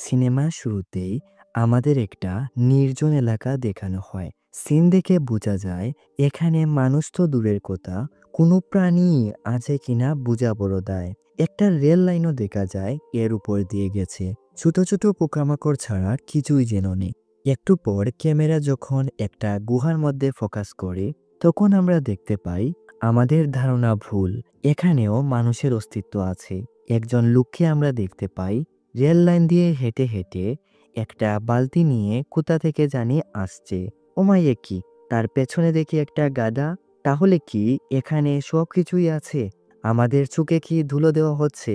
সিনেমার শুরুতেই আমাদের একটা নির্জন এলাকা দেখানো হয়। সিন দেখে বোঝা যায় এখানে মানুষ তো দূরের কথা, কোনো প্রাণী আছে কিনা বোঝা বড় দায়। একটা রেল লাইনও দেখা যায় এর উপর দিয়ে গেছে। ছোট ছোট পোকামাকড় ছাড়া কিছুই যেন নেই। একটু পর ক্যামেরা যখন একটা গুহার মধ্যে ফোকাস করে, তখন আমরা দেখতে পাই আমাদের ধারণা ভুল। এখানেও মানুষের অস্তিত্ব আছে। একজন লোককে আমরা দেখতে পাই রেল লাইন দিয়ে হেঁটে হেঁটে একটা বালতি নিয়ে কোথা থেকে জানি আসছে। ওমাইয়ে কি, তার পেছনে দেখি একটা গাধা। তাহলে কি এখানে সব কিছুই আছে? আমাদের চোখে কি ধুলো দেওয়া হচ্ছে?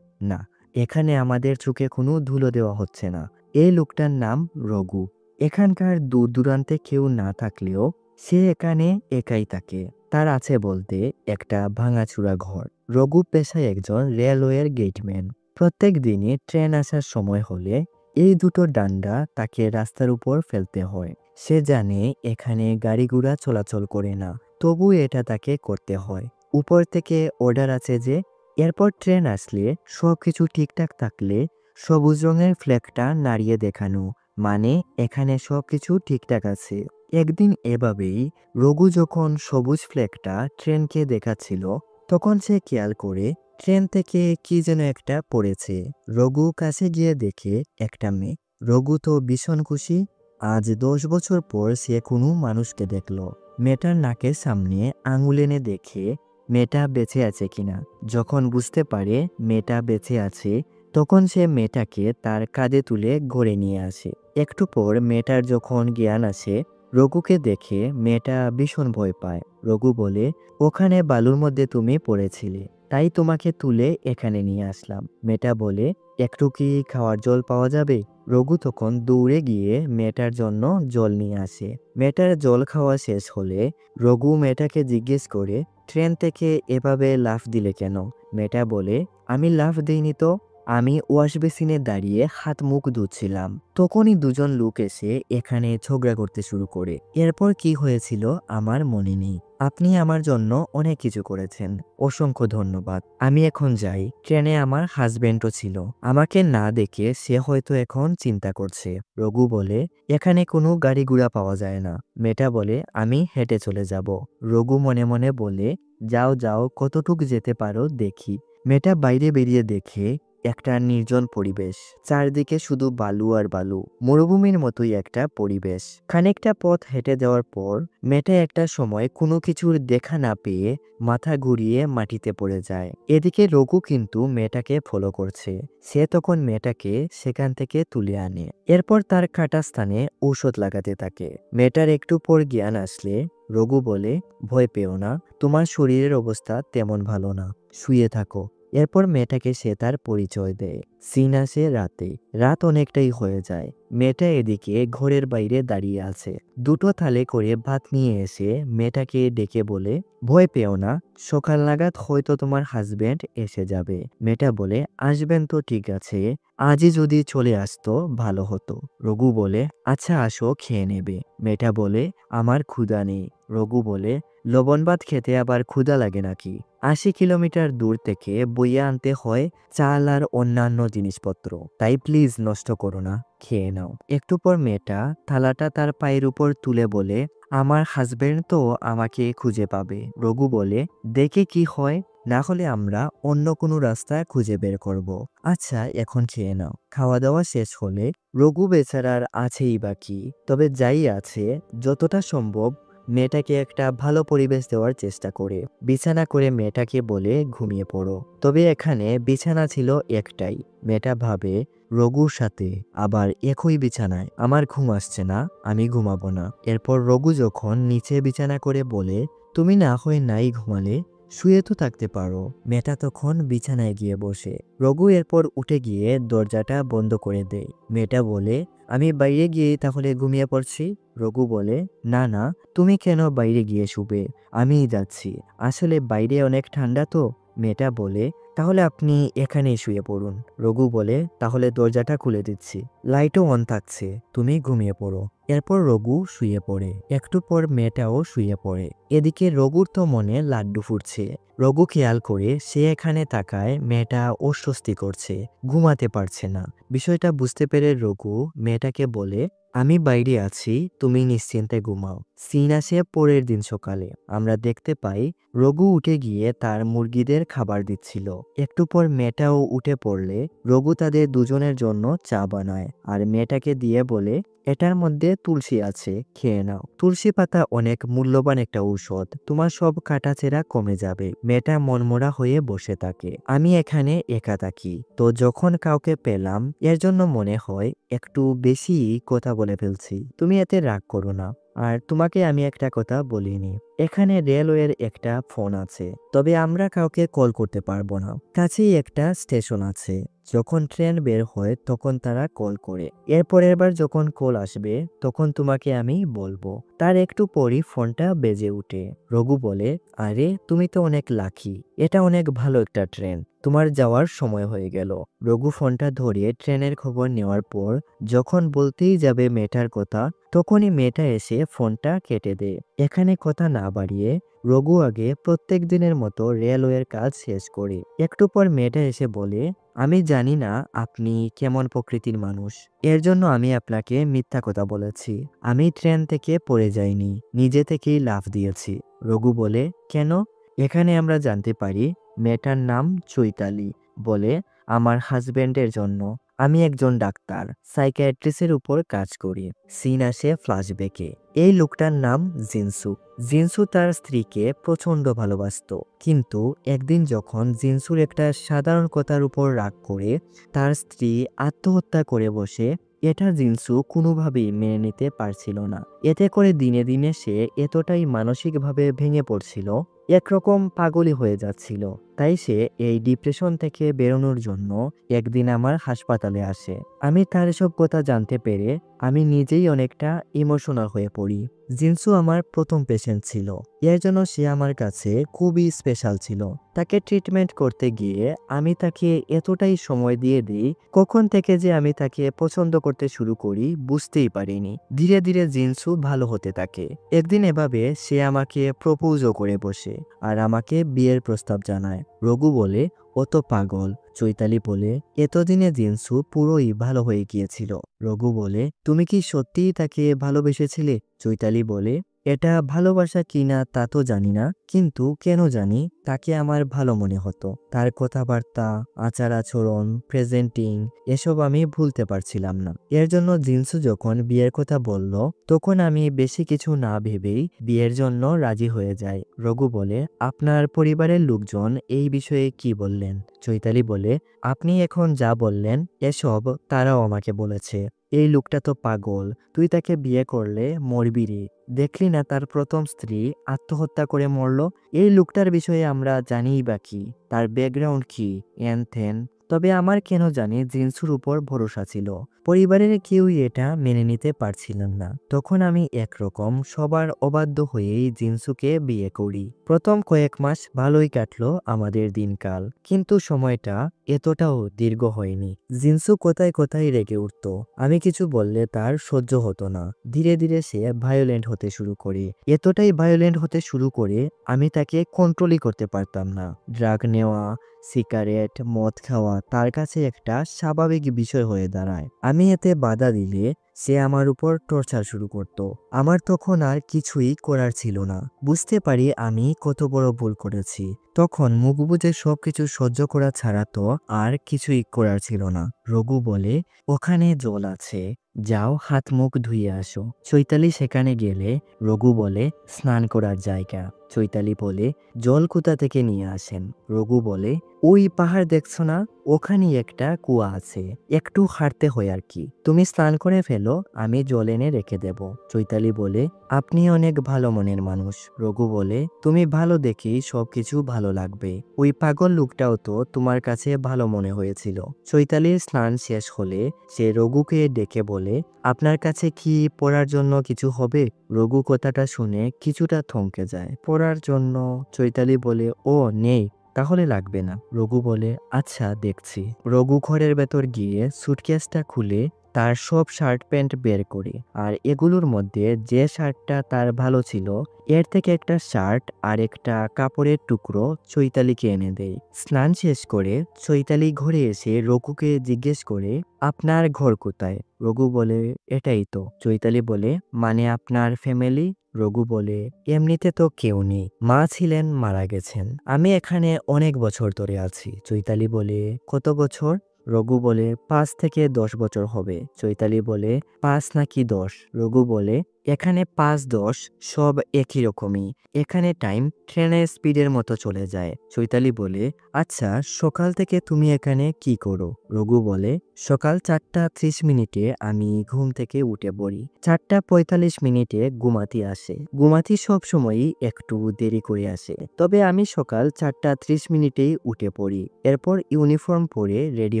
না, এখানে আমাদের চোখে কোনো ধুলো দেওয়া হচ্ছে না। এই লোকটার নাম রঘু। এখানকার দূর দূরান্তে কেউ না থাকলেও সে এখানে একাই থাকে। তার আছে বলতে একটা ভাঙাচুরা ঘর। রঘু পেশায় একজন রেলওয়ের গেটম্যান। প্রত্যেক দিনই ট্রেন আসার সময় হলে এই দুটো ডান্ডা তাকে রাস্তার উপর ফেলতে হয়। সে জানে এখানে গাড়ি ঘোড়া চলাচল করে না, তবু এটা তাকে করতে হয়। উপর থেকে অর্ডার আছে যে এরপর ট্রেন আসলে সবকিছু ঠিকঠাক থাকলে সবুজ রঙের ফ্ল্যাগটা নাড়িয়ে দেখানো, মানে এখানে সবকিছু ঠিকঠাক আছে। একদিন এভাবেই রঘু যখন সবুজ ফ্ল্যাগটা ট্রেনকে দেখাচ্ছিল, তখন সে খেয়াল করে ট্রেন থেকে কি যেন একটা পড়েছে। রঘু কাছে গিয়ে দেখে একটা মেয়ে। রঘু তো ভীষণ খুশি। আজ 10 বছর পর সে কোনো মানুষকে দেখলো। মেয়েটার নাকের সামনে আঙুল এনে দেখে মেয়েটা বেঁচে আছে কিনা। যখন বুঝতে পারে মেয়েটা বেঁচে আছে, তখন সে মেয়েটাকে তার কাঁধে তুলে ঘরে নিয়ে আসে। একটু পর মেয়েটার যখন জ্ঞান আসে, রঘুকে দেখে মেয়েটা ভীষণ ভয় পায়। রঘু বলে, ওখানে বালুর মধ্যে তুমি পড়েছিলে, তাই তোমাকে তুলে এখানে নিয়ে আসলাম। মেয়েটা বলে, একটু কি খাওয়ার জল পাওয়া যাবে? রঘু তখন দৌড়ে গিয়ে মেয়েটার জন্য জল নিয়ে আসে। মেয়েটার জল খাওয়া শেষ হলে রঘু মেয়েটাকে জিজ্ঞেস করে, ট্রেন থেকে এভাবে লাফ দিলে কেন? মেয়েটা বলে, আমি লাফ দিইনি তো, আমি ওয়াশ বেসিনে দাঁড়িয়ে হাত মুখ ধুচ্ছিলাম। তখনই দুজন লোক এসে এখানে ঝগড়া করতে শুরু করে। এরপর কি হয়েছিল আমার মনে নেই। আপনি আমার জন্য অনেক কিছু করেছেন, অসংখ্য ধন্যবাদ। আমি এখন যাই। ট্রেনে আমার হাজবেন্ডও ছিল, আমাকে না দেখে সে হয়তো এখন চিন্তা করছে। রঘু বলে, এখানে কোনো গাড়ি ঘোড়া পাওয়া যায় না। মেয়েটা বলে, আমি হেঁটে চলে যাব। রঘু মনে মনে বলে, যাও যাও, কতটুক যেতে পারো দেখি। মেয়েটা বাইরে বেরিয়ে দেখে একটা নির্জন পরিবেশ। চারদিকে শুধু বালু আর বালু, মরুভূমির মতোই একটা পরিবেশ। খানিকটা পথ হেঁটে যাওয়ার পর মেয়েটা একটা সময় কোনো কিছুর দেখা না পেয়ে মাথা ঘুরিয়ে মাটিতে পড়ে যায়। এদিকে রঘু কিন্তু মেয়েটাকে ফলো করছে। সে তখন মেয়েটাকে সেখান থেকে তুলে আনে। এরপর তার কাটা স্থানে ঔষধ লাগাতে থাকে। মেয়েটার একটু পর জ্ঞান আসলে রঘু বলে, ভয় পেও না, তোমার শরীরের অবস্থা তেমন ভালো না, শুয়ে থাকো। এরপর মেয়েটাকে সে তার পরিচয় দেয়। সিন আসে রাতে। রাত অনেকটাই হয়ে যায়। মেয়েটা এদিকে ঘরের বাইরে দাঁড়িয়ে আছে। দুটো থালে করে ভাত নিয়ে এসে মেয়েটাকে ডেকে বলে, ভয় পেও না, সকাল নাগাদ হয়তো তোমার হাজবেন্ড এসে যাবে। মেয়েটা বলে, আসবেন তো ঠিক আছে, আজই যদি চলে আসতো ভালো হতো। রঘু বলে, আচ্ছা আসো, খেয়ে নেবে। মেয়েটা বলে, আমার ক্ষুধা নেই। রঘু বলে, লবণ ভাত খেতে আবার ক্ষুধা লাগে নাকি? 80 কিলোমিটার দূর থেকে বইয়ে আনতে হয় চাল আর অন্যান্য জিনিসপত্র, তাই প্লিজ নষ্ট করো না, খেয়ে নাও। একটু পর মেয়েটা থালাটা তার পায়ের উপর তুলে বলে, আমার হাজবেন্ড তো আমাকে খুঁজে পাবে। রঘু বলে, দেখে কি হয়, না হলে আমরা অন্য কোনো রাস্তা খুঁজে বের করব। আচ্ছা এখন খেয়ে নাও। খাওয়া দাওয়া শেষ হলে রঘু বেচারার আছেই বাকি, তবে যাই আছে যতটা সম্ভব মেয়েটাকে একটা ভালো পরিবেশ দেওয়ার চেষ্টা করে বিছানা করে মেয়েটাকে বলে ঘুমিয়ে পড়ো। তবে এখানে বিছানা ছিল একটাই। মেয়েটা ভাবে, রঘুর সাথে আবার একই বিছানায় আমার ঘুম আসছে না, আমি ঘুমাবো না। এরপর রঘু যখন নিচে বিছানা করে বলে, তুমি না হয় নাই ঘুমালে, শুয়ে তো থাকতে পারো। মেয়েটা তখন বিছানায় গিয়ে বসে। রঘু এরপর উঠে গিয়ে দরজাটা বন্ধ করে দেয়। মেয়েটা বলে, আমি বাইরে গিয়ে তাহলে ঘুমিয়ে পড়ছি। রঘু বলে, না না, তুমি কেন বাইরে গিয়ে শুবে, আমিই যাচ্ছি, আসলে বাইরে অনেক ঠান্ডা তো। মেয়েটা বলে, তাহলে আপনি এখানেই শুয়ে পড়ুন। রঘু বলে, তাহলে দরজাটা খুলে দিচ্ছি, লাইটও অন থাকছে, তুমি ঘুমিয়ে পড়ো। এরপর রঘু শুয়ে পড়ে। একটু পর মেয়েটাও শুয়ে পড়ে। এদিকে রঘুর তো মনে লাড্ডু ফুটছে। রঘু খেয়াল করে সে এখানে তাকায়, মেয়েটা অস্বস্তি করছে, ঘুমাতে পারছে না। বিষয়টা বুঝতে পেরে রঘু মেয়েটাকে বলে, আমি বাইরে আছি, তুমি নিশ্চিন্তে ঘুমাও। সিন আসে পরের দিন সকালে। আমরা দেখতে পাই রঘু উঠে গিয়ে তার মুরগিদের খাবার দিচ্ছিল। একটু পর মেয়েটাও উঠে পড়লে রঘু তাদের দুজনের জন্য চা বানায় আর মেয়েটাকে দিয়ে বলে, এটার মধ্যে তুলসী আছে, খেয়ে নাও। তুলসী পাতা অনেক মূল্যবান একটা ঔষধ, তোমার সব কাটাছেঁড়া কমে যাবে। মেয়েটা মনমরা হয়ে বসে থাকে। আমি এখানে একা থাকি, তো যখন কাউকে পেলাম এর জন্য মনে হয় একটু বেশি কথা বলে ফেলছি, তুমি এতে রাগ করো না। আর তোমাকে আমি একটা কথা বলিনি, এখানে রেলওয়ের একটা ফোন আছে, তবে আমরা কাউকে কল করতে পারবো না। কাছেই একটা স্টেশন আছে, যখন ট্রেন বের হয় তখন তারা কল করে। এরপরের বার যখন কল আসবে তখন তোমাকে আমি বলবো। তার একটু পরই ফোনটা বেজে উঠে। রঘু বলে, আরে তুমি তো অনেক লাকি, এটা অনেক ভালো একটা ট্রেন, তোমার যাওয়ার সময় হয়ে গেল। রঘু ফোনটা ধরিয়ে ট্রেনের খবর নেওয়ার পর যখন বলতেই যাবে মেয়েটার কথা, তখনই মেয়েটা এসে ফোনটা কেটে দেয়। এখানে কথা না বাড়িয়ে রঘু আগে প্রত্যেক দিনের মতো রেলওয়ের কাজ শেষ করে। একটু পর মেয়েটা এসে বলে, আমি জানি না আপনি কেমন প্রকৃতির মানুষ, এর জন্য আমি আপনাকে মিথ্যা কথা বলেছি। আমি ট্রেন থেকে পড়ে যাইনি, নিজে থেকেই লাফ দিয়েছি। রঘু বলে, কেন? এখানে আমরা জানতে পারি মেয়েটার নাম চৈতালি। বলে, আমার হাজবেন্ডের জন্য। আমি একজন ডাক্তার, সাইকিয়াট্রিস্টের উপর কাজ করি। সিন আসে ফ্ল্যাশব্যাকে। এই লোকটার নাম জিনসু। জিনসু তার স্ত্রীকে প্রচন্ড ভালোবাসতো, কিন্তু একদিন যখন জিনসুর একটা সাধারণ কথার উপর রাগ করে তার স্ত্রী আত্মহত্যা করে বসে, এটা জিনসু কোনোভাবেই মেনে নিতে পারছিল না। এতে করে দিনে দিনে সে এতটাই মানসিকভাবে ভেঙে পড়ছিল, একরকম পাগলই হয়ে যাচ্ছিল। তাই সে এই ডিপ্রেশন থেকে বেরোনোর জন্য একদিন আমার হাসপাতালে আসে। আমি তার এসব কথা জানতে পেরে আমি নিজেই অনেকটা ইমোশনাল হয়ে পড়ি। জিনসু আমার প্রথম পেশেন্ট ছিল, এর জন্য সে আমার কাছে খুবই স্পেশাল ছিল। তাকে ট্রিটমেন্ট করতে গিয়ে আমি তাকে এতটাই সময় দিয়ে দিই, কখন থেকে যে আমি তাকে পছন্দ করতে শুরু করি বুঝতেই পারিনি। ধীরে ধীরে জিনসু ভালো হতে থাকে। একদিন এভাবে সে আমাকে প্রপোজও করে বসে আর আমাকে বিয়ের প্রস্তাব জানায়। রঘু বলে, ও তো পাগল। চৈতালি বলে, এতদিনে জিনসু পুরোই ভালো হয়ে গিয়েছিল। রঘু বলে, তুমি কি সত্যিই তাকে ভালোবেসেছিলে? চৈতালি বলে, এটা ভালোবাসা কিনা তা তো জানি না, কিন্তু কেন জানি তাকে আমার ভালো মনে হতো। তার কথাবার্তা, আচার আচরণ, প্রেজেন্টিং, এসব আমি ভুলতে পারছিলাম না। এর জন্য জিনসু যখন বিয়ের কথা বলল তখন আমি বেশি কিছু না ভেবেই বিয়ের জন্য রাজি হয়ে যাই। রঘু বলে, আপনার পরিবারের লোকজন এই বিষয়ে কি বললেন? চৈতালি বলে, আপনি এখন যা বললেন এসব তারাও আমাকে বলেছে। এই লোকটা তো পাগল, তুই তাকে বিয়ে করলে মরবি রে। দেখলি না তার প্রথম স্ত্রী আত্মহত্যা করে মরল। এই লোকটার বিষয়ে আমরা জানিই বা কি, তার ব্যাকগ্রাউন্ড কি, এন থেন। তবে আমার কেন জানি জিনসুর উপর ভরসা ছিল। পরিবারের কেউই এটা মেনে নিতে পারছিলেন না। তখন আমি একরকম সবার অবাধ্য হয়েই জিনসুকে বিয়ে করি। প্রথম কয়েক মাস ভালোই কাটলো আমাদের দিনকাল, কিন্তু সময়টা এতটাও দীর্ঘ হয়নি। জিনসু কোথায় কোথায় রেগে উঠত, আমি কিছু বললে তার সহ্য হতো না। ধীরে ধীরে সে ভায়োলেন্ট হতে শুরু করে, এতটাই ভায়োলেন্ট হতে শুরু করে আমি তাকে কন্ট্রোলই করতে পারতাম না। ড্রাগ নেওয়া, সিগারেট, মদ খাওয়া তার কাছে একটা স্বাভাবিক বিষয় হয়ে দাঁড়ায়। আমি এতে বাধা দিলে সে আমার উপর টর্চার শুরু করত। আমার তখন আর কিছুই করার ছিল না। বুঝতে পারি আমি কত বড় ভুল করেছি। তখন মুখ বুজে সবকিছু সহ্য করা ছাড়া তো আর কিছুই করার ছিল না। রঘু বলে, ওখানে জল আছে, যাও হাত মুখ ধুয়ে আসো। চৈতালি সেখানে গেলে রঘু বলে, স্নান করার জায়গা। চৈতালি বলে, জল কোথা থেকে নিয়ে আসেন? রঘু বলে, ওই পাহাড় দেখছো না, ওখানেই একটা কুয়া আছে, একটু হাঁটতে হয় আর কি। তুমি স্নান করে ফেলো, আমি জল এনে রেখে দেব। চৈতালি বলে, আপনি অনেক ভালো মনের মানুষ। রঘু বলে, তুমি ভালো দেখেই সবকিছু ভালো লাগবে। ওই পাগল লোকটাও তো তোমার কাছে ভালো মনে হয়েছিল। চৈতালির স্নান শেষ হলে সে রঘুকে ডেকে বলে, আপনার কাছে কি পড়ার জন্য কিছু হবে? রঘু কথাটা শুনে কিছুটা থমকে যায়। পড়ার জন্য? চৈতালি বলে, ও নেই, তাহলে লাগবে না। রঘু বলে, আচ্ছা দেখছি। রঘু ঘরের ভেতর গিয়ে সুটকেসটা খুলে তার সব শার্ট প্যান্ট বের করে, আর এগুলোর মধ্যে যে শার্টটা তার ভালো ছিল এর থেকে একটা শার্ট আর একটা কাপড়ের টুকরো চৈতালিকে এনে দেয়। স্নান শেষ করে চৈতালি ঘরে এসে রঘুকে জিজ্ঞেস করে, আপনার ঘর কোথায়? রঘু বলে, এটাই তো। চৈতালি বলে, মানে আপনার ফ্যামিলি? রঘু বলে, এমনিতে তো কেউ নেই, মা ছিলেন, মারা গেছেন, আমি এখানে অনেক বছর ধরে আছি। চৈতালি বলে, কত বছর? রঘু বলে, 5 থেকে 10 বছর হবে। চৈতালি বলে, 5 নাকি 10? রঘু বলে, এখানে 5-10 সব একই রকমই, এখানে টাইম ট্রেনের স্পিডের মতো চলে যায়। চৈতালি বলে, আচ্ছা সকাল থেকে তুমি এখানে কি করো? রঘু বলে, সকাল 4:30 আমি ঘুম থেকে উঠে পড়ি, 4:45 ঘুমাতি আসে। ঘুমাতি সব সময়ই একটু দেরি করে আসে, তবে আমি সকাল 4:30 উঠে পড়ি, এরপর ইউনিফর্ম পরে রেডি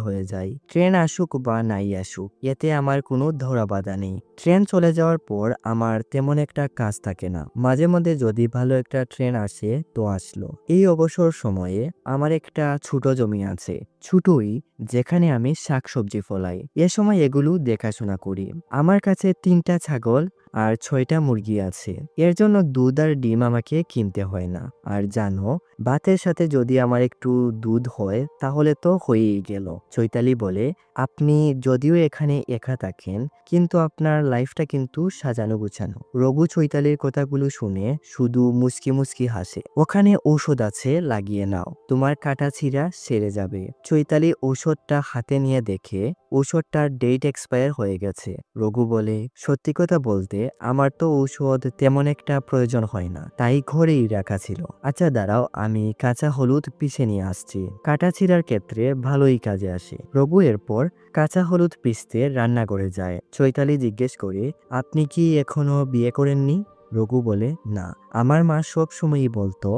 হয়ে যাই। ট্রেন আসুক বা নাই আসুক এতে আমার কোনো ধরা বাধা নেই। ট্রেন চলে যাওয়ার পর আমার তেমন একটা কাজ থাকে না, মাঝে মধ্যে যদি ভালো একটা ট্রেন আসে তো আসলো। এই অবসর সময়ে আমার একটা ছোট জমি আছে, ছোটই, যেখানে আমি শাকসবজি ফলাই। এ সময় এগুলো দেখাশোনা করি। আমার কাছে 3টা ছাগল আর 6টা মুরগি আছে, এর জন্য দুধ আর ডিম আমাকে কিনতে হয় না। আর জানো, ভাতের সাথে যদি আমার একটু দুধ হয় তাহলে তো হয়েই গেল। চৈতালি বলে, আপনি যদিও এখানে একা থাকেন কিন্তু আপনার লাইফটা কিন্তু সাজানো গুছানো। রঘু চৈতালির কথাগুলো শুনে শুধু মুচকি মুচকি হাসে। ওখানে ঔষধ আছে, লাগিয়ে নাও, তোমার কাটা ছিঁড়া সেরে যাবে। চৈতালি ঔষধটা হাতে নিয়ে দেখে ঔষধটার ডেট এক্সপায়ার হয়ে গেছে। রঘু বলে, সত্যি কথা বলতে আমার তো ঔষধ তেমন একটা প্রয়োজন হয় না, তাই ঘরেই রাখা ছিল। আচ্ছা দাঁড়াও, আমি কাঁচা হলুদ পিষে নিয়ে আসছি, কাটা ছিঁড়ার ক্ষেত্রে ভালোই কাজে আসে। রঘু এরপর কাঁচা হলুদ পিষতে রান্নাঘরে যায়। চৈতালি জিজ্ঞেস করে, আপনি কি এখনো বিয়ে করেননি? রঘু বলে, না, আমার মা সব সময়ই বলতো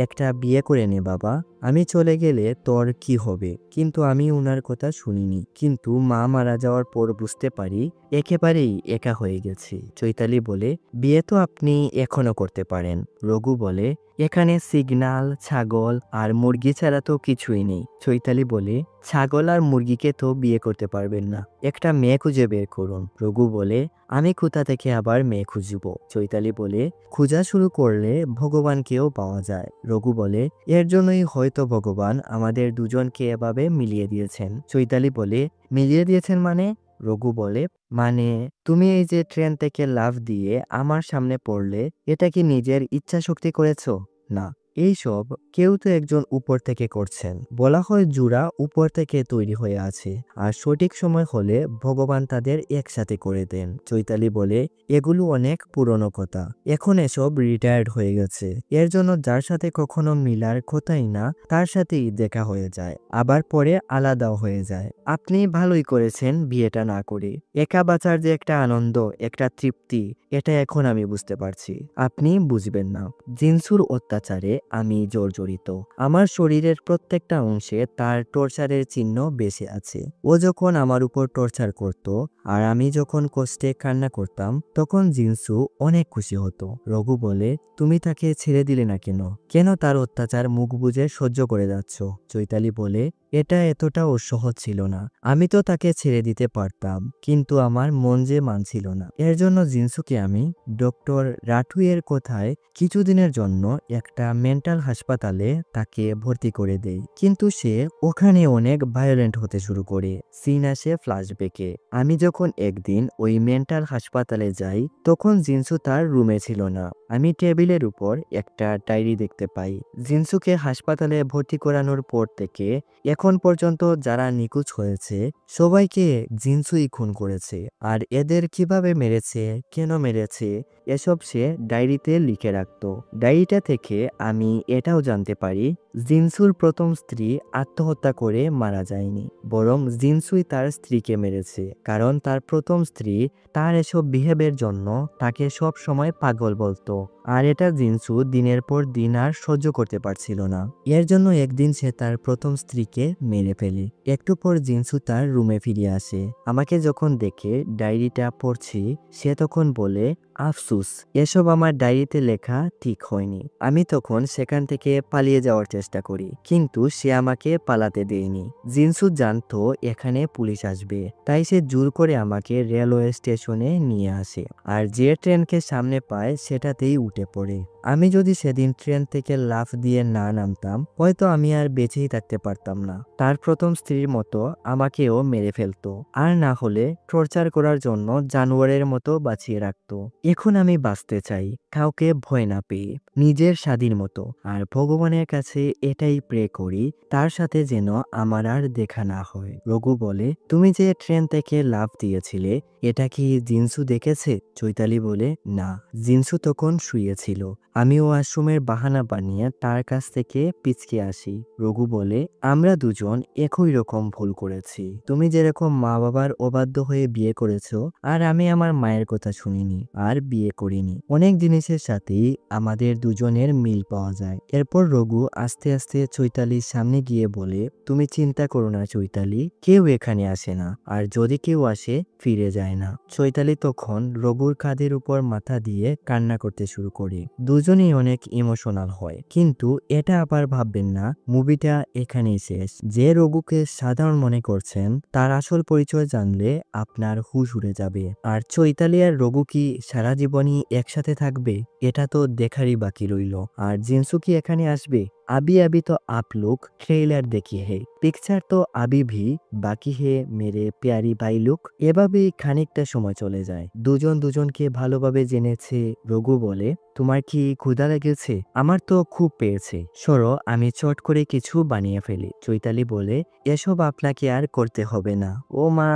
একটা বিয়ে করে নে বাবা, আমি চলে গেলে তোর কি হবে, কিন্তু আমি উনার কথা শুনিনি। কিন্তু মা মারা যাওয়ার পর বুঝতে পারি একেবারেই একা হয়ে গেছি। চৈতালি বলে, বিয়ে তো আপনি এখনো করতে পারেন। রঘু বলে, এখানে সিগনাল, ছাগল আর মুরগি ছাড়া তো কিছুই নেই। চৈতালি বলে, ছাগল আর মুরগিকে তো বিয়ে করতে পারবেন না, একটা মেয়ে খুঁজে বের করুন। রঘু বলে, আমি কোথা থেকে আবার মেয়ে খুঁজব? চৈতালি বলে, খোঁজা শুরু করলে ভগবানকেও পাওয়া যায়। রঘু বলে, এর জন্যই হয়তো ভগবান আমাদের দুজনকে এভাবে মিলিয়ে দিয়েছেন। চৈতালি বলে, মিলিয়ে দিয়েছেন মানে? রঘু বলে, মানে তুমি এই যে ট্রেন থেকে লাফ দিয়ে আমার সামনে পড়লে, এটা কি নিজের ইচ্ছা শক্তি করেছো? না, এইসব কেউ তো একজন উপর থেকে করছেন। বলা হয় জোড়া উপর থেকে তৈরি হয়ে আছে, আর সঠিক সময় হলে ভগবান তাদের একসাথে করে দেন। চৈতালি বলে, এগুলো অনেক পুরনো কথা, এখন এসব রিটায়ার্ড হয়ে গেছে, এর জন্য যার সাথে কখনো মিলার কথাই না তার সাথেই দেখা হয়ে যায়, আবার পরে আলাদাও হয়ে যায়। আপনি ভালোই করেছেন বিয়েটা না করে, একা বাঁচার যে একটা আনন্দ, একটা তৃপ্তি, এটা এখন আমি বুঝতে পারছি, আপনি বুঝবেন না। জিনসুর অত্যাচারে আমি জর্জরিত, আমার শরীরের প্রত্যেকটা অংশে তার টর্চারের চিহ্ন বেঁচে আছে। ও যখন আমার উপর টর্চার করত আর আমি যখন কষ্টে কান্না করতাম তখন জিনসু অনেক খুশি হতো। রঘু বলে, তুমি তাকে ছেড়ে দিলে না কেন? কেন তার অত্যাচার মুখ বুজে সহ্য করে যাচ্ছ? চৈতালি বলে, এটা এতটাও সহজ ছিল না, আমি তো তাকে ছেড়ে দিতে পারতাম কিন্তু আমার মন যে মানছিল না। এর জন্য জিনসুকে আমি ডক্টর রাঠুয়ের কথায় কিছুদিনের জন্য একটা মেন্টাল হাসপাতালে তাকে ভর্তি করে দেই, কিন্তু সে ওখানে অনেক ভায়োলেন্ট হতে শুরু করে। সিন আসে ফ্ল্যাশব্যাকে। আমি যখন একদিন ওই মেন্টাল হাসপাতালে যাই তখন জিনসু তার রুমে ছিল না। আমি টেবিলের উপর একটা ডায়েরি দেখতে পাই। জিনসুকে হাসপাতালে ভর্তি করানোর পর থেকে এখন পর্যন্ত যারা নিখোঁজ হয়েছে সবাইকে জিনসুই খুন করেছে, আর এদের কিভাবে মেরেছে, কেন মেরেছে, এসব সে ডায়েরিতে লিখে রাখতো। ডায়েরিটা থেকে আমি এটাও জানতে পারি জিনসুর প্রথম স্ত্রী আত্মহত্যা করে মারা যায়নি, বরং জিনসুই তার স্ত্রীকে মেরেছে, কারণ তার প্রথম স্ত্রী তার এসব বিহেভের জন্য তাকে সব সময় পাগল বলতো। আর এটা জিনসু দিনের পর দিন আর সহ্য করতে পারছিল না। এর জন্য একদিন সে তার প্রথম স্ত্রীকে মেরে ফেলে। একটু পর জিনসু তার রুমে ফিরে আসে। আমাকে যখন দেখে ডায়েরিটা পড়ছি, সে তখন বলে, আফসুস, এসব আমার ডায়েরিতে লেখা ঠিক হয়নি। আমি তখন সেখান থেকে পালিয়ে যাওয়ার চেষ্টা করি, কিন্তু সে আমাকে পালাতে দেয়নি। জিনসু জানতো এখানে পুলিশ আসবে, তাই সে জোর করে আমাকে রেলওয়ে স্টেশনে নিয়ে আসে। আর যে ট্রেনকে সামনে পায় সেটাতেই উঠে পড়ে। আমি যদি সেদিন ট্রেন থেকে লাফ দিয়ে না নামতাম, হয়তো আমি আর বেঁচেই থাকতে পারতাম না। তার প্রথম স্ত্রীর মতো আমাকেও মেরে ফেলতো, আর না হলে টর্চার করার জন্য জানোয়ারের মতো বাঁচিয়ে রাখতো। এখন আমি বাঁচতে চাই, কাউকে ভয় না পেয়ে, নিজের স্বাধীন মতো। আর ভগবানের কাছে এটাই প্রে করি, তার সাথে যেন আমার আর দেখা না হয়। রঘু বলে, তুমি যে ট্রেন থেকে লাফ দিয়েছিলে, এটা কি জিনসু দেখেছে? চৈতালি বলে, না, জিনসু তখন শুয়েছিল। আমি ওয়াশরুমের বাহানা বানিয়ে তার কাছ থেকে পিছকে আসি। রঘু বলে, আমরা দুজন একই রকম ভুল করেছি। তুমি যেরকম মা বাবার অবাধ্য হয়ে বিয়ে করেছো, আর আমি আমার মায়ের কথা শুনিনি আর বিয়ে করিনি। অনেক জিনিসের সাথেই আমাদের দুজনের মিল পাওয়া যায়। এরপর রঘু আস্তে আস্তে চৈতালির সামনে গিয়ে বলে, তুমি চিন্তা করো না চৈতালি, কেউ এখানে আসে না, আর যদি কেউ আসে ফিরে যায় না। চৈতালি তখন রঘুর কাঁধের উপর মাথা দিয়ে কান্না করতে শুরু করে। দুজনেই অনেক ইমোশনাল হয়, কিন্তু এটা আবার ভাববেন না মুভিটা এখানেই শেষ। যে রঘুকে সাধারণ মনে করছেন, তার আসল পরিচয় জানলে আপনার হুশ উড়ে যাবে। আর চৈতালি আর রঘু কি সারা জীবনই একসাথে থাকবে, এটা তো দেখারই বাকি রইল। আর জিনসু কি এখানে আসবে? अभी अभी तो आप लोग ট্রেইলার দেখি হে, পিকচার তো আবি ভি বাকি হে মেরে প্যারি ভাই লোক। এভাবেই খানিকটা সময় চলে যায়। দুজন দুজনকে ভালোভাবে জেনেছে। রঘু বলে, তোমার কি ক্ষুধা লেগেছে? আমার তো খুব পেয়েছে, সরো আমি চট করে কিছু বানিয়ে ফেলি। চৈতালি বলে, এসব আপনাকে আর করতে হবে না। ও মা,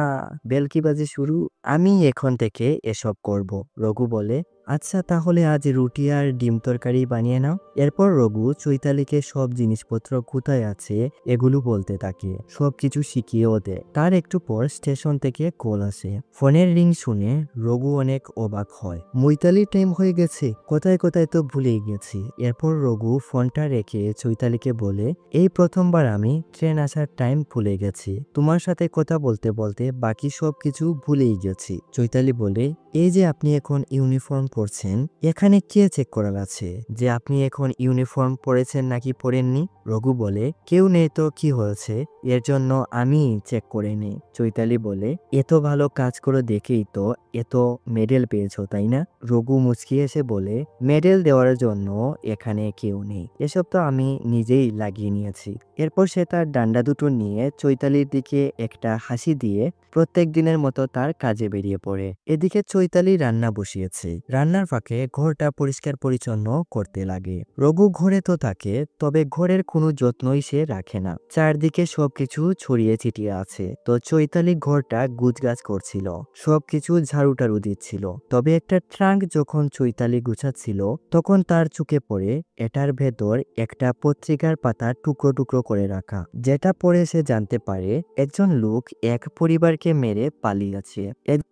বেলকি বাজে শুরু, আমি এখন থেকে এসব করব। রঘু বলে, আচ্ছা তাহলে আজ রুটি আর ডিম তরকারি বানিয়ে নাও। এরপর রঘু চৈতালিকে সব জিনিসপত্র কোথায় আছে এগুলো বলতে থাকে, সবকিছু শিখিয়েও দেয়। তার একটু পর স্টেশন থেকে কল আসে। ফোনের রিং শুনে রঘু অনেক অবাক হয়। মৈতালির টাইম হয়ে গেছে, কোথায় কোথায় তো ভুলেই গেছি। এরপর রঘু ফোনটা রেখে চৈতালিকে বলে, এই প্রথমবার আমি ট্রেন আসার টাইম ভুলে গেছি। তোমার সাথে কথা বলতে বলতে বাকি সব কিছু ভুলেই গেছি। চৈতালি বলে, এই যে আপনি এখন ইউনিফর্ম পরছেন, এখানে কে চেক করার আছে যে আপনি এখন ইউনিফর্ম পরেছেন নাকি পরেননি? রঘু বলে, কেউ নেই তো কি হয়েছে, এর জন্য আমি চেক করে নেই। চৈতালি বলে, এত ভালো কাজ করে দেখেই তো এত মেডেল পেয়েছো তাই না? রঘু মুচকি এসে বলে, মেডেল দেওয়ার জন্য এখানে কেউ নেই, এসব তো আমি নিজেই লাগিয়ে নিয়েছি। এরপর সে তার ডান্ডা দুটো নিয়ে চৈতালির দিকে একটা হাসি দিয়ে প্রত্যেক দিনের মতো তার কাজে বেরিয়ে পড়ে। এদিকে চৈতালি রান্না বসিয়েছে। রান্নার ফাঁকে ঘরটা পরিষ্কার পরিচ্ছন্ন করতে লাগে। রঘু ঘরে তো থাকে, তবে ঘরের কোনো যত্নই সে রাখে না। চারদিকে সবকিছু ছড়িয়ে ছিটিয়ে আছে। তো চৈতালি ঘরটা গুছগাছ করছিল, সবকিছু ঝাড়ু টাড়ু দিচ্ছিল। তবে একটা ট্রাঙ্ক যখন চৈতালি গুছাচ্ছিল, তখন তার চোখে পড়ে এটার ভেতর একটা পত্রিকার পাতা টুকরো টুকরো করে রাখা, যেটা পড়ে সে জানতে পারে একজন লোক এক পরিবারকে মেরে পালিয়েছে।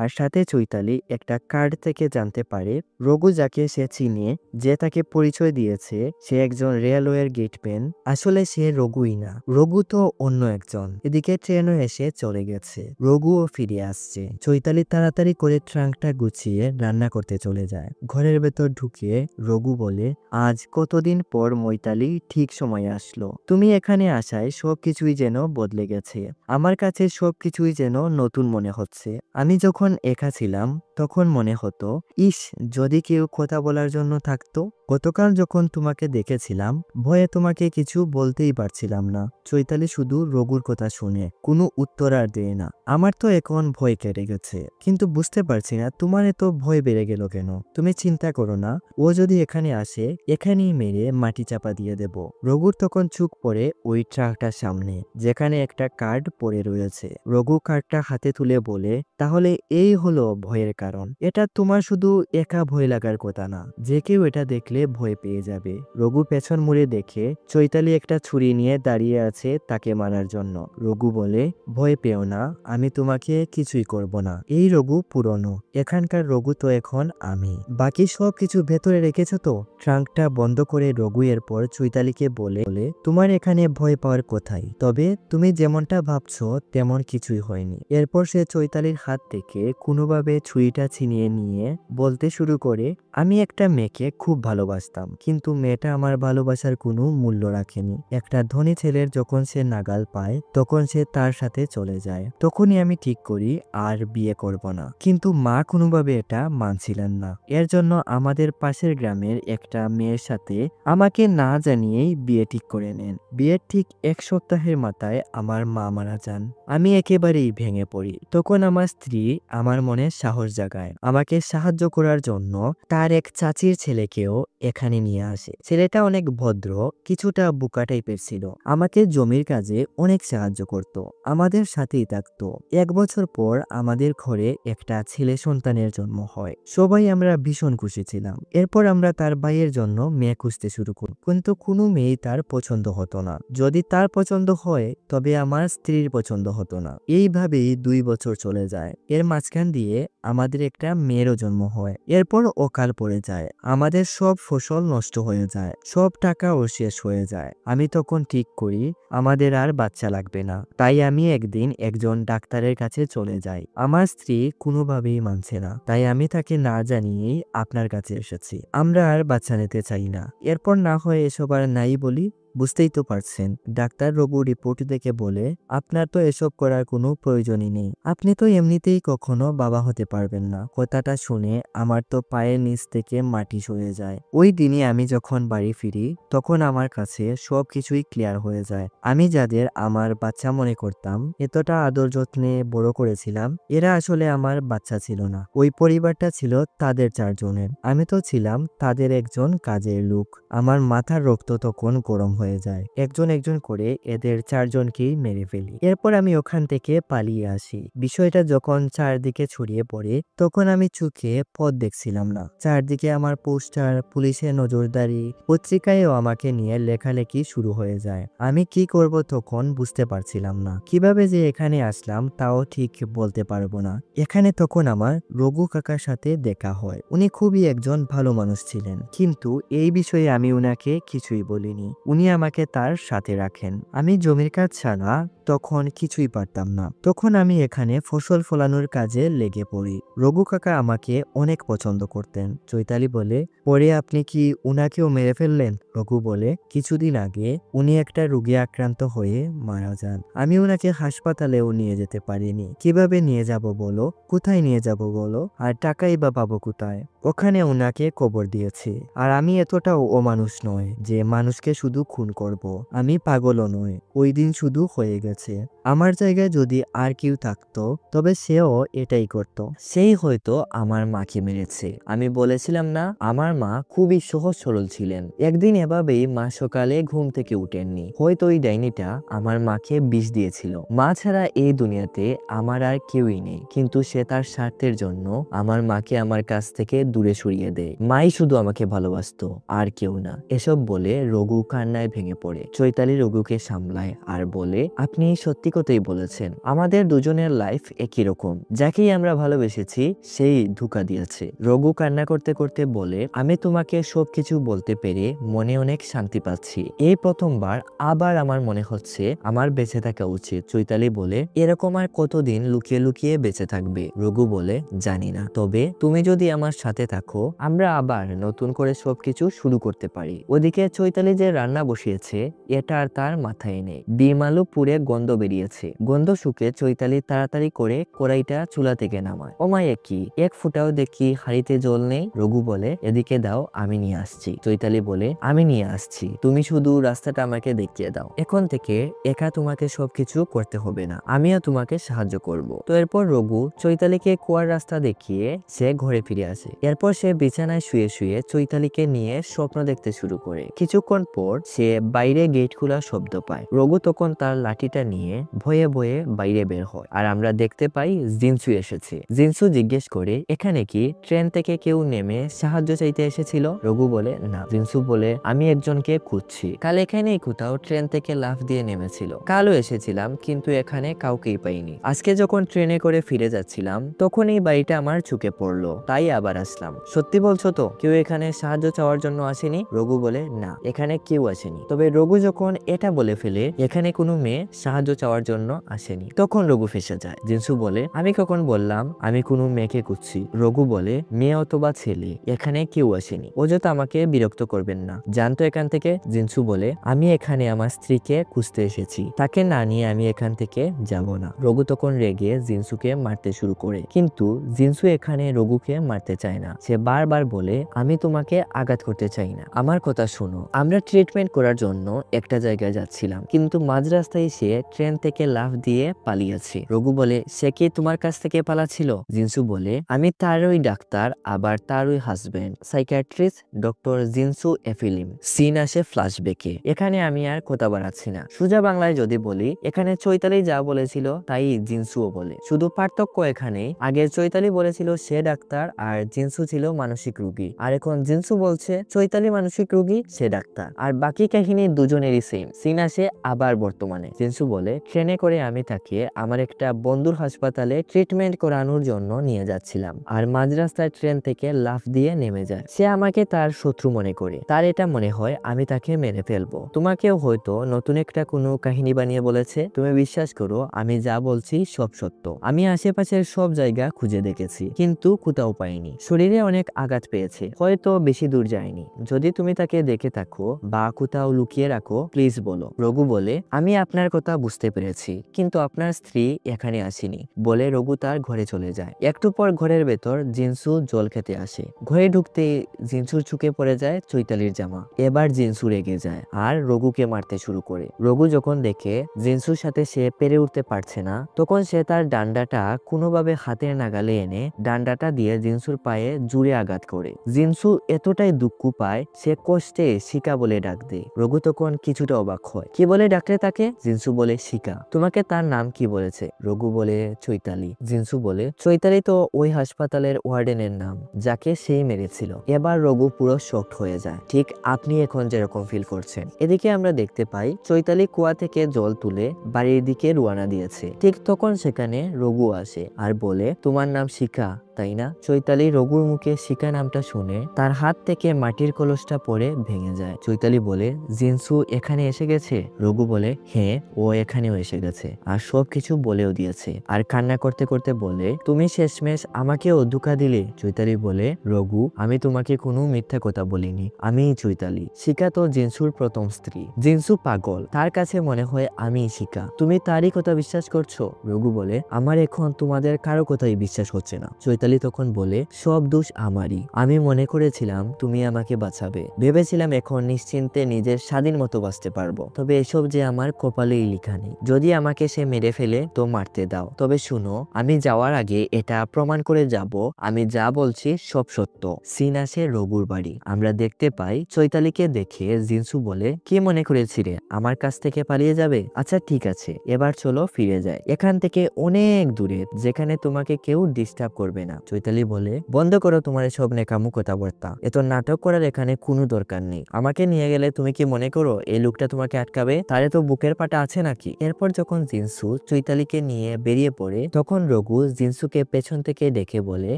আর সাথে চৈতালি একটা কার্ড থেকে জানতে পারে রঘু যাকে সে চিনে, যে তাকে পরিচয় দিয়েছে, সে একজন রেলওয়ের গেটম্যান। আসলে সে রঘুই না, রঘু তো অন্য একজন। এদিকে ট্রেনও এসে চলে গেছে, রঘুও ফিরে আসছে। চৈতালি তাড়াতাড়ি করে ট্রাঙ্কটা গুছিয়ে রান্না করতে চলে যায়। ঘরের ভেতর ঢুকে রঘু বলে, আজ কতদিন পর মৈতালি ঠিক সময়ে আসলো। তুমি এখানে আসায় সবকিছুই যেন বদলে গেছে। আমার কাছে সবকিছুই যেন নতুন মনে হচ্ছে। আমি যখন একা ছিলাম তখন মনে হতো, ইস, যদি কেউ কথা বলার জন্য থাকতো। গতকাল যখন তোমাকে দেখেছিলাম, ভয়ে তোমাকে কিছু বলতেই পারছিলাম না। চৈতালি শুধু রঘুর কথা শুনে কোনো উত্তর আর দেয় না। আমার তো এখন ভয় কেটে গেছে, কিন্তু বুঝতে পারছি না তোমার এত ভয় বেড়ে গেল কেন। তুমি চিন্তা করো না, ও যদি এখানে আসে এখানেই মেরে মাটি চাপা দিয়ে দেব। রঘুর তখন চোখ পড়ে ওই ট্রাকটার সামনে, যেখানে একটা কার্ড পড়ে রয়েছে। রঘু কার্ডটা হাতে তুলে বলে, তাহলে এই হলো ভয়ের কাজ। কারণ। এটা তোমার শুধু একা ভয় লাগার কথা না, যে কেউ এটা দেখলে ভয় পেয়ে যাবে। রঘু পেছন মুড়ে দেখে চৈতালি একটা ছুরি নিয়ে দাঁড়িয়ে আছে তাকে মারার জন্য। রঘু বলে, ভয় পেও না, আমি তোমাকে কিছুই করব না। এই রঘু পুরনো, এখানকার রঘু তো এখন আমি। বাকি সব কিছু ভেতরে রেখেছ তো? ট্রাঙ্কটা বন্ধ করে রঘু এরপর চৈতালিকে বলে, তোমার এখানে ভয় পাওয়ার কোথায়, তবে তুমি যেমনটা ভাবছো তেমন কিছুই হয়নি। এরপর সে চৈতালির হাত থেকে কোনোভাবে ছুরিটা ছিনিয়ে নিয়ে বলতে শুরু করে, আমি একটা মেয়েকে খুব ভালোবাসতাম, কিন্তু মেয়েটা আমার ভালোবাসার কোনো মূল্য রাখেনি। একটা ধনী ছেলের যখন সে নাগাল পায় তখন সে তার সাথে চলে যায়। তখনই আমি ঠিক করি আর বিয়ে করব না, কিন্তু মা কোনোভাবে এটা মানছিলেন না। এর জন্য আমাদের পাশের গ্রামের একটা মেয়ের সাথে আমাকে না জানিয়েই বিয়ে ঠিক করে নেন। বিয়ের ঠিক 1 সপ্তাহের মাথায় আমার মা মারা যান। আমি একেবারেই ভেঙে পড়ি। তখন আমার স্ত্রী আমার মনে সাহস জাগায়, আমাকে সাহায্য করার জন্য তার এক চাচির ছেলেকেও এখানে নিয়ে আসে। ছেলেটা অনেক ভদ্র, কিছুটা বোকা টাইপের ছিল। আমাকে জমির কাজে অনেক সাহায্য করত, আমাদের সাথেই থাকতো। 1 বছর পর আমাদের ঘরে একটা ছেলে সন্তানের জন্ম হয়। সবাই আমরা ভীষণ খুশি ছিলাম। এরপর আমরা তার ভাইয়ের জন্য মেয়ে খুঁজতে শুরু করি, কিন্তু কোনো মেয়ে তার পছন্দ হতো না। যদি তার পছন্দ হয় তবে আমার স্ত্রীর পছন্দ হতো না। এইভাবেই 2 বছর চলে যায়। এর মাঝখান দিয়ে আমাদের একটা মেয়েরও জন্ম হয়। এরপর অকাল পড়ে যায়, আমাদের সব ফসল নষ্ট হয়ে যায়, সব টাকাও শেষ হয়ে যায়। আমি তখন ঠিক করি আমাদের আর বাচ্চা লাগবে না। তাই আমি একদিন একজন ডাক্তারের কাছে চলে যাই। আমার স্ত্রী কোনোভাবেই মানছে না, তাই আমি তাকে না জানিয়েই আপনার কাছে এসেছি। আমরা আর বাচ্চা নিতে চাই না। এরপর না হয় এসব আর নাই বলি, বুঝতেই তো পারছেন। ডাক্তার রঘু রিপোর্ট দেখে বলে, আপনার তো এসব করার কোনো প্রয়োজনই নেই, আপনি তো এমনিতেই কখনো বাবা হতে পারবেন না। কথাটা শুনে আমার তো পায়ের নিচ থেকে মাটি সরে যায়। ওই দিনই আমি যখন বাড়ি ফিরি তখন আমার কাছে সবকিছুই ক্লিয়ার হয়ে যায়। আমি যাদের আমার বাচ্চা মনে করতাম, এতটা আদর যত্নে বড় করেছিলাম, এরা আসলে আমার বাচ্চা ছিল না। ওই পরিবারটা ছিল তাদের 4 জনের, আমি তো ছিলাম তাদের একজন কাজের লোক। আমার মাথার রক্ত তখন গরম হয়ে যায়। একজন একজন করে এদের 4 জনকেই মেরে ফেলি। এরপর আমি ওখান থেকে পালিয়ে আসি। বিষয়টা যখন চারদিকে ছড়িয়ে পড়ে তখন আমি চোখে পথ দেখছিলাম না। চারদিকে আমার পোস্টার, পুলিশের নজরদারি, পত্রিকায়ও আমাকে নিয়ে লেখালেখি শুরু হয়ে যায়। আমি কি করব তখন বুঝতে পারছিলাম না। কিভাবে যে এখানে আসলাম তাও ঠিক বলতে পারবো না। এখানে তখন আমার রঘু কাকার সাথে দেখা হয়। উনি খুবই একজন ভালো মানুষ ছিলেন, কিন্তু এই বিষয়ে আমি উনাকে কিছুই বলিনি। উনি আমাকে তার সাথে রাখেন। আমি জমির কাজ ছাড়া তখন কিছুই পারতাম না। তখন আমি এখানে ফসল ফলানোর কাজে লেগে পড়ি। রঘু কাকা আমাকে অনেক পছন্দ করতেন। চৈতালি বলে, পরে আপনি কি উনাকেও মেরে ফেললেন? রঘু বলে, কিছুদিন আগে উনি একটা রোগে আক্রান্ত হয়ে মারা যান। আমি উনাকে হাসপাতালেও নিয়ে যেতে পারিনি। কিভাবে নিয়ে যাব বলো, কোথায় নিয়ে যাব বলো, আর টাকাই বা পাবো কোথায়? ওখানে উনাকে কবর দিয়েছি। আর আমি এতটাও অমানুষ নয় যে মানুষকে শুধু খুন করব। আমি পাগলও নয়, ওই দিন শুধু হয়ে গেছে। আমার জায়গায় যদি আর কেউ থাকতো তবে সেও এটাই করত। সেই হয়তো আমার মাকে মেরেছে। আমি বলেছিলাম না, আমার মা খুবই সহজ সরল ছিলেন। একদিন এভাবেই মা সকালে ঘুম থেকে উঠেননি। হয়তো ওই ডাইনিটা আমার মাকে বিষ দিয়েছিল। মা ছাড়া এই দুনিয়াতে আমার আর কেউই নেই, কিন্তু সে তার স্বার্থের জন্য আমার মাকে আমার কাছ থেকে দূরে সরিয়ে দেয়। মাই শুধু আমাকে ভালোবাসতো, আর কেউ না। এসব বলে রঘু কান্নায় ভেঙে পড়ে। চৈতালি রঘুকে সামলায় আর বলে, আপনি সত্যি কথাই বলেছেন, আমাদের দুজনের লাইফ একই রকম। যাকেই আমরা ভালোবেসেছি সেই ধোঁকা দিয়েছে। রঘু কান্না করতে করতে বলে, আমি তোমাকে সবকিছু বলতে পেরে মনে অনেক শান্তি পাচ্ছি। এই প্রথমবার আবার আমার মনে হচ্ছে আমার বেঁচে থাকা উচিত। চৈতালি বলে, এরকম আর কতদিন লুকিয়ে লুকিয়ে বেঁচে থাকবে? রঘু বলে, জানি না, তবে তুমি যদি আমার সাথে থাকো আমরা আবার নতুন করে সবকিছু শুরু করতে পারি। ওদিকে চৈতালি যে রান্না বসিয়েছে এটা আর তার মাথায় নেই। ডিম আলু পুড়ে গন্ধ বেরিয়েছে। গন্ধ শুকে চৈতালি তাড়াতাড়ি করে কড়াইটা চুলা থেকে নামায়। ওমায়ে কি, এক ফুটাও দেখি হাঁড়িতে জল নেই। রঘু বলে, এদিকে দাও, আমি নিয়ে আসছি। চৈতালি বলে, আমি নিয়ে আসছি, তুমি শুধু রাস্তাটা আমাকে দেখিয়ে দাও। এখন থেকে একা তোমাকে সবকিছু করতে হবে না, আমিও তোমাকে সাহায্য করব। তো এরপর রঘু চৈতালিকে কুয়ার রাস্তা দেখিয়ে সে ঘরে ফিরে আসে। এরপর সে বিছানায় শুয়ে শুয়ে চৈতালিকে নিয়ে স্বপ্ন দেখতে শুরু করে। কিছুক্ষণ পর সে বাইরে গেট খোলার শব্দ পায়। রঘু তখন তার লাঠিটা ব্যাগটা নিয়ে ভয়ে ভয়ে বাইরে বের হয়। আর আমরা দেখতে পাই জিনসু এসেছে। জিনসু জিজ্ঞেস করে, এখানে কি ট্রেন থেকে কেউ নেমে সাহায্য চাইতে এসেছিল? রঘু বলে, না। জিনসু বলে, আমি একজনকে খুঁজছি। কাল এখানেই কোথাও ট্রেন থেকে লাফ দিয়ে নেমেছিল। কালও এসেছিলাম, কিন্তু এখানে কাউকেই পাইনি। আজকে যখন ট্রেনে করে ফিরে যাচ্ছিলাম তখন এই বাড়িটা আমার চোখে পড়লো, তাই আবার আসলাম। সত্যি বলছো তো কেউ এখানে সাহায্য চাওয়ার জন্য আসেনি? রঘু বলে, না, এখানে কেউ আসেনি। তবে রঘু যখন এটা বলে ফেলে এখানে কোনো মেয়ে সাহায্য চাওয়ার জন্য আসেনি, তখন রঘু ফেসে যায়। জিনসু বলে, আমি কখন বললাম আমি কোনো মেয়েকে খুঁজছি? রঘু বলে, মেয়ে অথবা ছেলে, এখানে কেউ আসেনি। অযথা আমাকে বিরক্ত করবেন না, জানতো এখান থেকে। জিনসু বলে, আমি এখানে আমার স্ত্রীকে খুঁজতে এসেছি, তাকে না নিয়ে আমি এখান থেকে যাব না। রঘু তখন রেগে জিনসুকে মারতে শুরু করে, কিন্তু জিনসু এখানে রঘুকে মারতে চায় না। সে বারবার বলে, আমি তোমাকে আঘাত করতে চাই না, আমার কথা শোনো। আমরা ট্রিটমেন্ট করার জন্য একটা জায়গায় যাচ্ছিলাম, কিন্তু মাঝ রাস্তায় সে ট্রেন থেকে লাফ দিয়ে পালিয়েছে। রঘু বলে, সে কি তোমার কাছ থেকে পালাচ্ছিল? জিনসু বলে, আমি তারই ডাক্তার, আবার তারই হাজবেন্ড, সাইকিয়াট্রিস্ট ডক্টর জিনসু এফিলিম। সিন আসে ফ্ল্যাশব্যাকে। এখানে আমি আর কথা বাড়াচ্ছি না। সোজা বাংলায় যদি বলি, এখানে চৈতালি যা বলেছিল তাই জিনসুও বলে। শুধু পার্থক্য এখানে, আগে চৈতালি বলেছিল সে ডাক্তার আর জিনসু ছিল মানসিক রোগী, আর এখন জিনসু বলছে চৈতালি মানসিক রোগী, সে ডাক্তার। আর বাকি কাহিনী দুজনেরই সেম। সিন আসে আবার বর্তমানে। জিনসু বলে, ট্রেনে করে আমি তাকে আমার একটা বন্ধুর হাসপাতালে ট্রিটমেন্ট করানোর জন্য নিয়ে যাচ্ছিলাম, আর মাঝ রাস্তায় ট্রেন থেকে লাফ দিয়ে নেমে যায়। সে আমাকে তার শত্রু মনে করে, তার এটা মনে হয় আমি তাকে মেরে ফেলবো। তোমাকেও হয়তো নতুন একটা কোনো কাহিনী বানিয়ে বলেছে। তুমি বিশ্বাস করো, আমি যা বলছি সব সত্য। আমি আশেপাশের সব জায়গা খুঁজে দেখেছি, কিন্তু কোথাও পাইনি। শরীরে অনেক আঘাত পেয়েছে, হয়তো বেশি দূর যায়নি। যদি তুমি তাকে দেখে থাকো বা কোথাও লুকিয়ে রাখো, প্লিজ বলো। রঘু বলে, আমি আপনার কথা বুঝতে পেরেছি, কিন্তু আপনার স্ত্রী এখানে আসেনি। বলে রঘু তার ঘরে চলে যায়। একটু পর ঘরের ভেতর জিনসু জল খেতে আসে। ঘরে ঢুকতে জিনসুর চোখে পড়ে যায় চৈতালির জামা। এবার জিনসু রেগে যায় আর রঘুকে মারতে শুরু করে। রঘু যখন দেখে জিনসুর সাথে সে পেরে উঠতে পারছে না, তখন সে তার ডান্ডাটা কোনোভাবে হাতের নাগালে এনে ডান্ডাটা দিয়ে জিনসুর পায়ে জুড়ে আঘাত করে। জিনসু এতটাই দুঃখ পায়, সে কষ্টে শিকা বলে ডাক দেয়। রঘু তখন কিছুটা অবাক হয়। কি বলে ডাকলে তাকে? জিনসু বলে, শিকা। তোমাকে তার নাম কি বলেছে? রঘু বলে, চৈতালি। জিনসু বলে, চৈতালি তো ওই হাসপাতালের ওয়ার্ডেনের নাম, যাকে সেই মেরেছিল। এবার রঘু পুরো শকড হয়ে যায়, ঠিক আপনি এখন যেরকম ফিল করছেন। এদিকে আমরা দেখতে পাই চৈতালি কুয়া থেকে জল তুলে বাড়ির দিকে রওনা দিয়েছে। ঠিক তখন সেখানে রঘু আসে আর বলে, তোমার নাম শিকা, তাই না? চৈতালি রঘুর মুখে শিকা নামটা শুনে তার হাত থেকে মাটির কলসটা পড়ে ভেঙে যায়। চৈতালি বলে, জিনসু এখানে এসে গেছে? রঘু বলে, হ্যাঁ, ও এখানেও এসে গেছে, আর সবকিছু বলেও দিয়েছে। আর কান্না করতে করতে বলে, তুমি শেষমেশ আমাকেও ধোঁকা দিলে। চৈতালি বলে, রঘু, আমি তোমাকে কোনো মিথ্যা কথা বলিনি, আমিই চৈতালি। শিকা তো জিনসুর প্রথম স্ত্রী। জিনসু পাগল, তার কাছে মনে হয় আমিই শিকা। তুমি তারই কথা বিশ্বাস করছো? রঘু বলে, আমার এখন তোমাদের কারো কথাই বিশ্বাস হচ্ছে না। চৈতালি তখন বলে, সব দোষ আমারই। আমি মনে করেছিলাম তুমি আমাকে বাঁচাবে, ভেবেছিলাম এখন নিশ্চিন্তে নিজের স্বাধীন মতো বাঁচতে পারবো। তবে এসব যে আমার কপালেই লেখা নেই। যদি আমাকে সে মেরে ফেলে তো মারতে দাও, তবে শুনো, আমি যাওয়ার আগে এটা প্রমাণ করে যাব আমি যা বলছি সব সত্য। সিন আসে রঘুর বাড়ি। আমরা দেখতে পাই চৈতালিকে দেখে জিনসু বলে, কি মনে করেছিলে আমার কাছ থেকে পালিয়ে যাবে? আচ্ছা ঠিক আছে, এবার চলো ফিরে যাই এখান থেকে অনেক দূরে, যেখানে তোমাকে কেউ ডিস্টার্ব করবে না। চৈতালি বলে, বন্ধ করো তোমার সব নেকামু কথাবার্তা, এত নাটক করার এখানে কোনো দরকার নেই। আমাকে নিয়ে গেলে তুমি কি মনে করো এই লোকটা তোমাকে আটকাবে? তারে তো বুকের পাটা আছে নাকি? এরপর যখন জিনসু চৈতালিকে নিয়ে বেরিয়ে পড়ে, তখন রঘু জিনসুকে পেছন থেকে ডেকে বলে,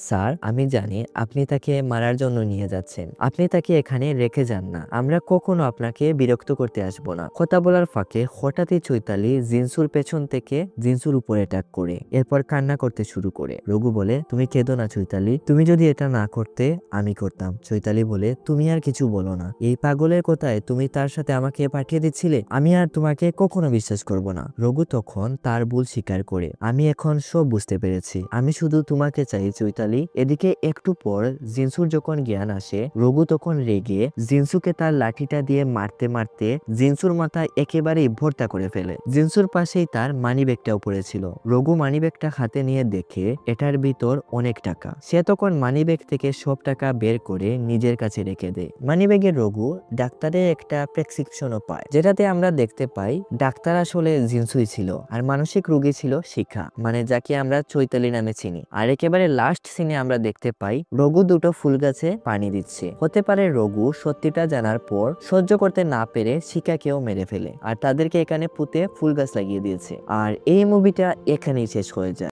স্যার, আমি জানি আপনি তাকে মারার জন্য নিয়ে যাচ্ছেন, আপনি তাকে এখানে রেখে যান না, আমরা কখনো আপনাকে বিরক্ত করতে আসবো না। কথা বলার ফাঁকে হঠাৎই চৈতালি জিনসুর পেছন থেকে জিনসুর উপরে অ্যাটাক করে, এরপর কান্না করতে শুরু করে। রঘু বলে, তুমি কেঁদো না চৈতালি, তুমি যদি এটা না করতে আমি করতাম। চৈতালি বলে, তুমি আর কিছু বলো না, এই পাগলের কথায় তুমি তার সাথে আমাকে পাঠিয়ে দিচ্ছিলে, আমি আর তোমাকে কখনো বিশ্বাস করব না। রঘু তখন তার ভুল স্বীকার করে, আমি এখন সব বুঝতে পেরেছি, আমি শুধু তোমাকে চাই চৈতালি। এদিকে একটু পর জিনসুর যখন জ্ঞান আসে, রঘু তখন রেগে জিনসুকে তার লাঠিটা দিয়ে মারতে মারতে জিনসুর মাথা একেবারেই ভর্তা করে ফেলে। জিনসুর পাশেই তার মানিব্যাগটাও পড়েছিল। রঘু মানিব্যাগটা হাতে নিয়ে দেখে এটার ভিতর অনেক অনেক টাকা। সে তখন মানিব্যাগ থেকে সব টাকা বের করে নিজের কাছে রেখে দেয়। মানিব্যাগের রঘু ডাক্তারের একটা প্রেসক্রিপশনও পায়, যেটাতে আমরা দেখতে পাই ডাক্তার আসলে জিনসুই ছিল আর মানসিক রোগী ছিল শিখা, মানে যাকে আমরা চৈতালি নামে চিনি। আর একেবারে লাস্ট সিনে আমরা দেখতে পাই রঘু দুটো ফুল গাছে পানি দিচ্ছে। হতে পারে রঘু সত্যিটা জানার পর সহ্য করতে না পেরে শিখাকেও মেরে ফেলে আর তাদেরকে এখানে পুঁতে ফুল গাছ লাগিয়ে দিয়েছে। আর এই মুভিটা এখানেই শেষ হয়ে যায়।